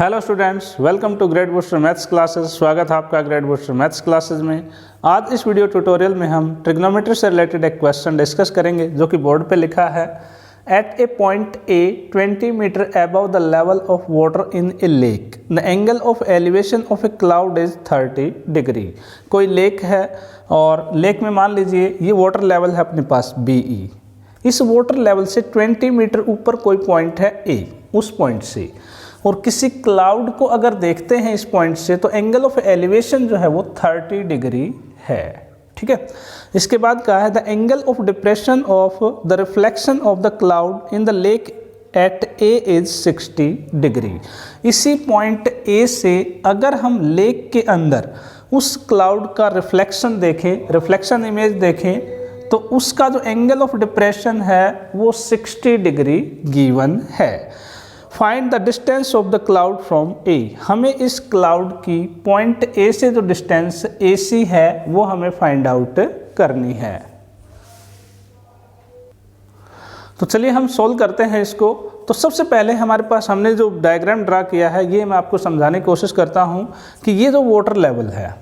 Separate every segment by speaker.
Speaker 1: Hello students, welcome to Grade Booster maths classes. स्वागत है आपका ग्रेड बूस्टर मैथ्स क्लासेस में। आज इस वीडियो ट्यूटोरियल में हम ट्रिग्नोमेट्री से रिलेटेड एक क्वेश्चन डिस्कस करेंगे जो कि बोर्ड पे लिखा है। At a point A 20 metre above the level of water in a lake the angle of elevation of a cloud is 30 degree. कोई लेक है और लेक में मान लीजिए ये वाटर लेवल है अपने पास BE। इस वाटर लेवल से 20 मीटर ऊपर कोई पॉइंट है A, उस पॉइंट से, और किसी क्लाउड को अगर देखते हैं इस पॉइंट से तो एंगल ऑफ एलिवेशन जो है वो 30 डिग्री है। ठीक है। इसके बाद कहा है the angle of depression of the reflection of the cloud in the lake at A is 60 degree. इसी पॉइंट A से अगर हम लेक के अंदर उस क्लाउड का रिफ्लेक्शन देखें, रिफ्लेक्शन इमेज देखें, तो उसका जो एंगल ऑफ डिप्रेशन है वो 60 डिग्री गिवन है। Find the distance of the cloud from A। हमें इस क्लाउड की पॉइंट A से जो डिस्टेंस AC है वो हमें फाइंड आउट करनी है। तो चलिए हम सोल्व करते हैं इसको। तो सबसे पहले हमारे पास हमने जो डायग्राम ड्रा किया है ये मैं आपको समझाने की कोशिश करता हूँ कि ये जो वाटर लेवल है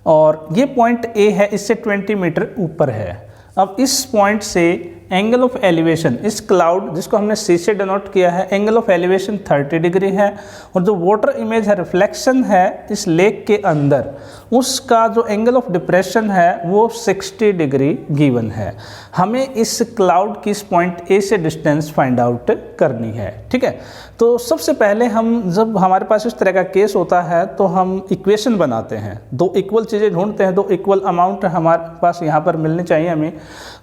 Speaker 1: और ये पॉइंट A है, इससे 20 मीटर ऊपर है। अब इस पॉइंट से एंगल ऑफ एलिवेशन, इस क्लाउड जिसको हमने C से डिनोट किया है, एंगल ऑफ एलिवेशन 30 डिग्री है, और जो वाटर इमेज है, रिफ्लेक्शन है इस लेक के अंदर, उसका जो एंगल ऑफ डिप्रेशन है वो 60 डिग्री गिवन है। हमें इस क्लाउड की इस पॉइंट A से डिस्टेंस फाइंड आउट करनी है। ठीक है। तो सबसे पहले हम, जब हमारे पास इस तरह का केस होता है तो हम इक्वेशन बनाते हैं, दो इक्वल चीज़ें ढूंढते हैं, दो इक्वल अमाउंट हमारे पास यहाँ पर मिलनी चाहिए हमें।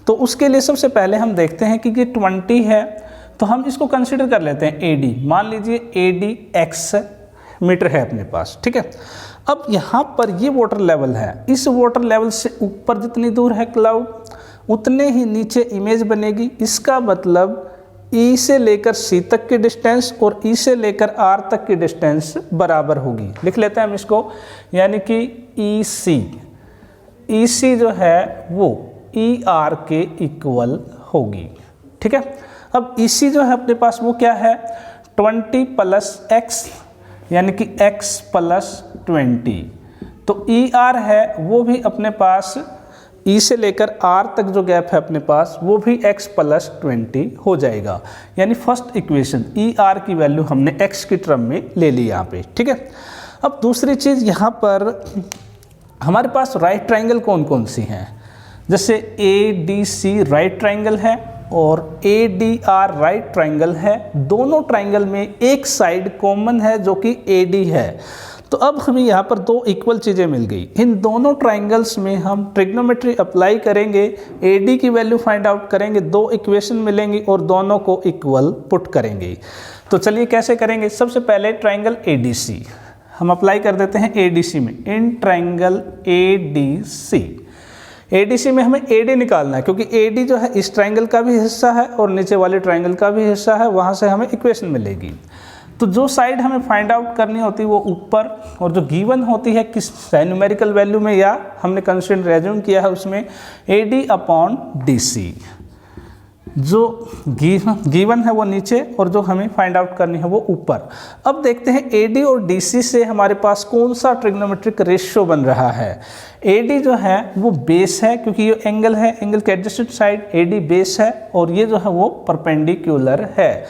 Speaker 1: तो उसके लिए सबसे पहले हम देखते हैं कि ये 20 है तो हम इसको कंसिडर कर लेते हैं AD। मान लीजिए AD x मीटर है अपने पास। ठीक है। अब यहाँ पर ये वाटर लेवल है, इस वाटर लेवल से ऊपर जितनी दूर है क्लाउड उतने ही नीचे इमेज बनेगी। इसका मतलब E से लेकर C तक की डिस्टेंस और E से लेकर R तक की डिस्टेंस बराबर होगी। लिख लेते हैं हम इसको, यानी कि EC जो है वो ER के इक्वल होगी। ठीक है। अब EC जो है अपने पास वो क्या है, 20 + x, यानी कि x + 20। तो ER है वो भी अपने पास E से लेकर R तक जो गैप है अपने पास वो भी x + 20 हो जाएगा। यानी फर्स्ट इक्वेशन ER की वैल्यू हमने x की टर्म में ले ली यहाँ पे। ठीक है। अब दूसरी चीज़, यहाँ पर हमारे पास राइट ट्राइंगल कौन कौन सी हैं, जैसे ADC राइट ट्राइंगल है और ADR राइट ट्राइंगल है। दोनों ट्राइंगल में एक साइड कॉमन है जो कि AD है। तो अब हमें यहाँ पर दो इक्वल चीज़ें मिल गई। इन दोनों ट्राइंगल्स में हम ट्रिग्नोमेट्री अप्लाई करेंगे, AD की वैल्यू फाइंड आउट करेंगे, दो इक्वेशन मिलेंगी और दोनों को इक्वल पुट करेंगे। तो चलिए कैसे करेंगे। सबसे पहले ट्राइंगल ADC हम अप्लाई कर देते हैं ADC में। इन ट्राइंगल ADC में हमें AD निकालना है, क्योंकि AD जो है इस ट्राइंगल का भी हिस्सा है और नीचे वाले ट्राइंगल का भी हिस्सा है, वहाँ से हमें इक्वेशन मिलेगी। तो जो साइड हमें फाइंड आउट करनी होती है वो ऊपर, और जो गिवन होती है किस न्यूमेरिकल वैल्यू में या हमने कंस्ट्रेंट रेज्यूम किया है उसमें AD/DC। जो गिवन है वो नीचे और जो हमें फाइंड आउट करनी है वो ऊपर। अब देखते हैं AD और DC से हमारे पास कौन सा ट्रिग्नोमेट्रिक रेशियो बन रहा है। AD जो है वो बेस है, क्योंकि ये एंगल है, एंगल के एडजस्टेड साइड AD बेस है, और ये जो है वो परपेंडिकुलर है।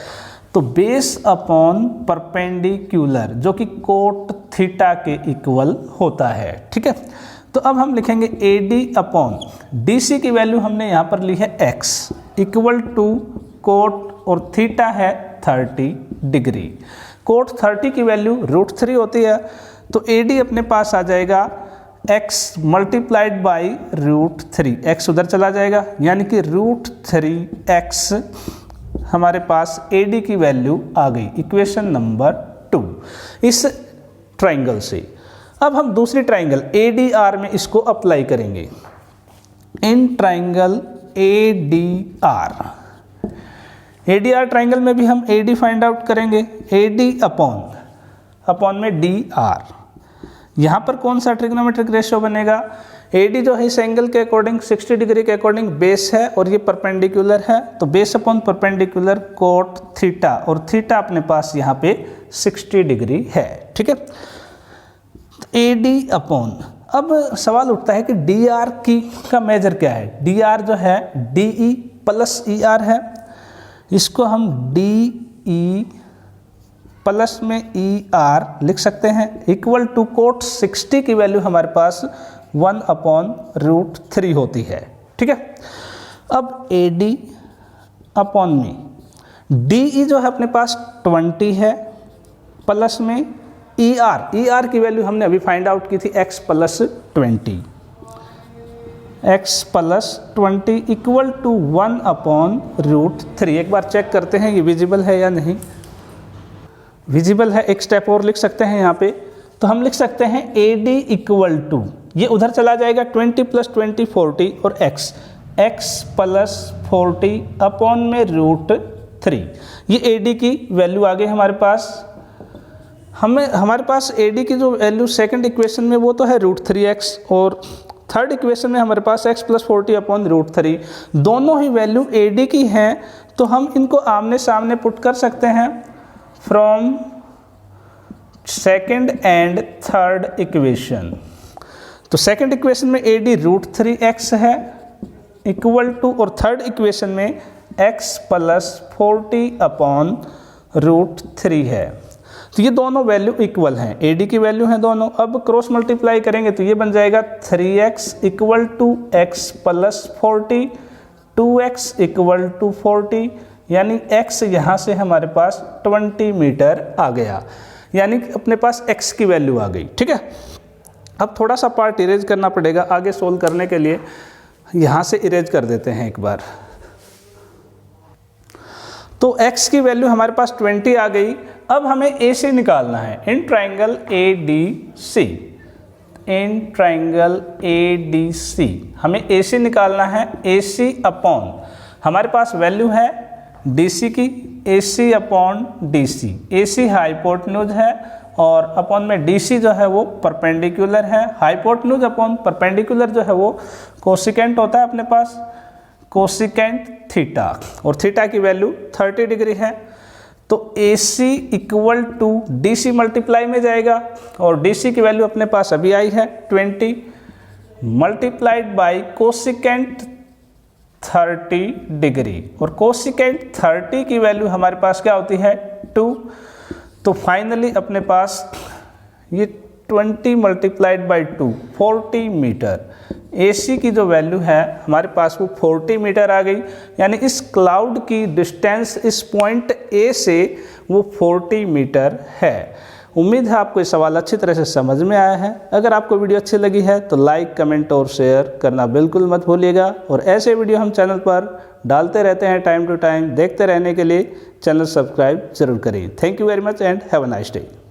Speaker 1: तो बेस अपॉन परपेंडिकुलर जो कि कोट थीटा के इक्वल होता है। ठीक है। तो अब हम लिखेंगे AD/DC की वैल्यू हमने यहाँ पर ली है x इक्वल टू कोट, और थीटा है 30 डिग्री। कोट 30 की वैल्यू √3 होती है, तो AD अपने पास आ जाएगा x मल्टीप्लाइड बाई √3। x उधर चला जाएगा, यानी कि √3x हमारे पास AD की वैल्यू आ गई, इक्वेशन नंबर 2 इस ट्राइंगल से। अब हम दूसरी ट्राइंगल ADR में इसको अप्लाई करेंगे। इन ट्राइंगल ADR ट्राइंगल में भी हम AD फाइंड आउट करेंगे, AD अपॉन में DR। यहाँ पर कौन सा ट्रिग्नोमेट्रिक रेशियो बनेगा, AD जो है इस एंगल के अकॉर्डिंग 60 डिग्री के अकॉर्डिंग बेस है और ये परपेंडिकुलर है, तो base upon perpendicular cot theta, और थीटा अपने पास यहाँ पे 60 डिग्री है। ठीक है, AD अपॉन, अब सवाल उठता है कि DR का मेजर क्या है। DR जो है DE प्लस ER है, इसको हम DE प्लस में ER लिख सकते हैं, इक्वल टू कोट 60 की वैल्यू हमारे पास 1/√3 होती है। ठीक है, अब AD अपॉन में DE जो है अपने पास 20 है, प्लस में ER की वैल्यू हमने अभी फाइंड आउट की थी x प्लस 20 इक्वल टू 1/√3। एक बार चेक करते हैं ये विजिबल है या नहीं। विजिबल है, एक स्टेप और लिख सकते हैं यहाँ पे, तो हम लिख सकते हैं AD इक्वल टू, ये उधर चला जाएगा 20 + 20 40 और x प्लस 40 अपॉन में √3। ये AD की वैल्यू आ गई हमारे पास। हमारे पास AD की जो वैल्यू सेकंड इक्वेशन में वो तो है √3x, और थर्ड इक्वेशन में हमारे पास x + 40 अपॉन √3, दोनों ही वैल्यू AD की हैं, तो हम इनको आमने सामने पुट कर सकते हैं from second and third equation. तो सेकंड इक्वेशन में AD √3x है इक्वल टू, और थर्ड इक्वेशन में x प्लस 40 अपॉन √3 है। तो ये दोनों वैल्यू इक्वल हैं, AD की वैल्यू हैं दोनों। अब क्रॉस मल्टीप्लाई करेंगे तो ये बन जाएगा 3x equal to x plus 40, 2x equal to 40, यानी x यहाँ से हमारे पास 20 मीटर आ गया, यानी अपने पास x की वैल्यू आ गई। ठीक है, अब थोड़ा सा पार्ट इरेज करना पड़ेगा आगे सोल्व करने के लिए, यहाँ से इरेज कर देते हैं एक बार। तो x की वैल्यू हमारे पास 20 आ गई। अब हमें AC निकालना है in triangle ADC। In triangle ADC हमें AC निकालना है। AC अपॉन हमारे पास वैल्यू है DC की, AC upon DC। AC hypotenuse है और अपॉन में DC जो है वो परपेंडिकुलर है। हाइपोटेन्यूज अपॉन परपेंडिकुलर जो है वो कोसिकेंट होता है अपने पास, कोसिकेंट थीटा, और थीटा की वैल्यू 30 डिग्री है। तो AC equal to DC multiply में जाएगा, और DC की वैल्यू अपने पास अभी आई है 20 मल्टीप्लाइड बाई कोसिकेंट 30 डिग्री, और कोसिकेंट 30 की वैल्यू हमारे पास क्या होती है 2। तो फाइनली अपने पास ये 20 मल्टीप्लाइड बाई 2 40 मीटर। AC की जो वैल्यू है हमारे पास वो 40 मीटर आ गई, यानी इस क्लाउड की डिस्टेंस इस पॉइंट A से वो 40 मीटर है। उम्मीद है आपको ये सवाल अच्छी तरह से समझ में आया है। अगर आपको वीडियो अच्छी लगी है तो लाइक, कमेंट और शेयर करना बिल्कुल मत भूलिएगा, और ऐसे वीडियो हम चैनल पर डालते रहते हैं टाइम टू टाइम। देखते रहने के लिए चैनल सब्सक्राइब जरूर करें। Thank you very much and have a nice day.